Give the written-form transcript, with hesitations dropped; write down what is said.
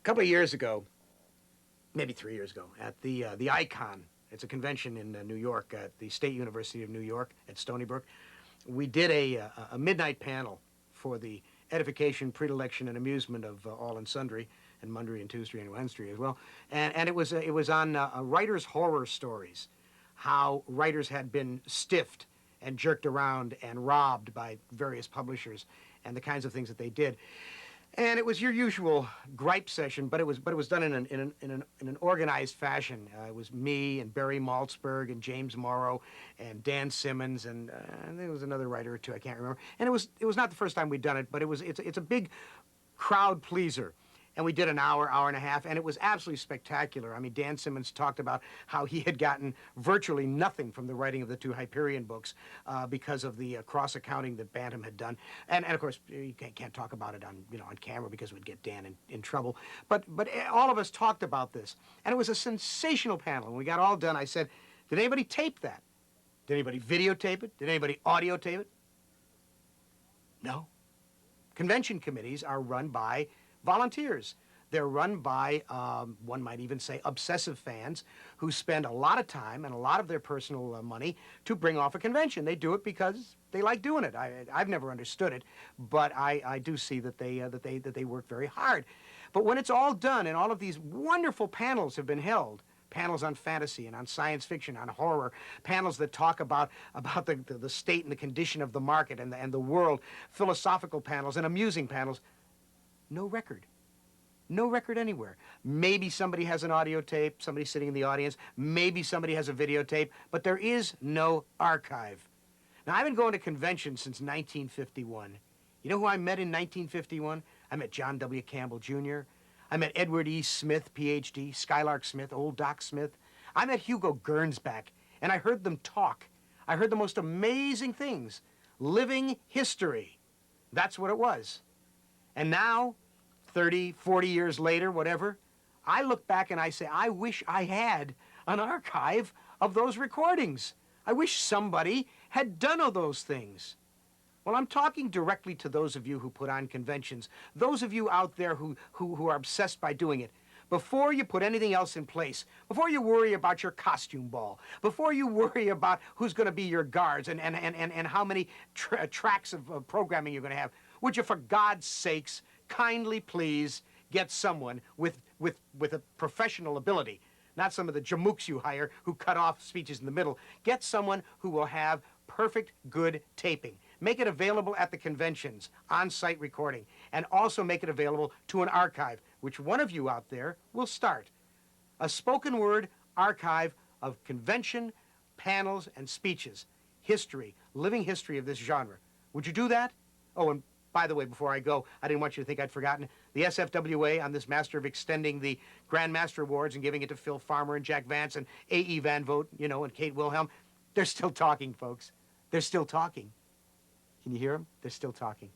couple of years ago, maybe 3 years ago, at the Icon. It's a convention in New York at the State University of New York at Stony Brook. We did a midnight panel for the edification, predilection, and amusement of all and sundry, and Monday and Tuesday and Wednesday as well. And it was on writers' horror stories, how writers had been stiffed and jerked around and robbed by various publishers, and the kinds of things that they did. And it was your usual gripe session, but it was done in an organized fashion. It was me and Barry Maltzberg and James Morrow and Dan Simmons and there was another writer or two, I can't remember. And it was not the first time we'd done it, but it's a big crowd pleaser. And we did an hour and a half, and it was absolutely spectacular. I mean, Dan Simmons talked about how he had gotten virtually nothing from the writing of the two Hyperion books because of the cross-accounting that Bantam had done. And of course, you can't talk about it on camera because it would get Dan in trouble. But all of us talked about this, and it was a sensational panel. When we got all done, I said, did anybody tape that? Did anybody videotape it? Did anybody audio tape it? No. Convention committees are run by volunteers. They're run by, one might even say, obsessive fans who spend a lot of time and a lot of their personal money to bring off a convention. They do it because they like doing it. I've never understood it, but I do see that they work very hard. But when it's all done and all of these wonderful panels have been held, panels on fantasy and on science fiction, on horror, panels that talk about the state and the condition of the market and the world, philosophical panels and amusing panels, no record. No record anywhere. Maybe somebody has an audio tape, somebody sitting in the audience. Maybe somebody has a videotape, but there is no archive. Now, I've been going to conventions since 1951. You know who I met in 1951? I met John W. Campbell, Jr. I met Edward E. Smith, Ph.D., Skylark Smith, old Doc Smith. I met Hugo Gernsback, and I heard them talk. I heard the most amazing things. Living history. That's what it was. And now, 30, 40 years later, whatever, I look back and I say, I wish I had an archive of those recordings. I wish somebody had done all those things. Well, I'm talking directly to those of you who put on conventions, those of you out there who are obsessed by doing it. Before you put anything else in place, before you worry about your costume ball, before you worry about who's going to be your guards and how many tracks of programming you're going to have, would you, for God's sakes, kindly please get someone with a professional ability, not some of the jamooks you hire who cut off speeches in the middle. Get someone who will have perfect, good taping. Make it available at the conventions, on-site recording, and also make it available to an archive, which one of you out there will start. A spoken word archive of convention, panels, and speeches. History, living history of this genre. Would you do that? Oh, and by the way, before I go, I didn't want you to think I'd forgotten. The SFWA on this master of extending the Grand Master Awards and giving it to Phil Farmer and Jack Vance and A.E. Van Vogt, and Kate Wilhelm, they're still talking, folks. They're still talking. Can you hear them? They're still talking.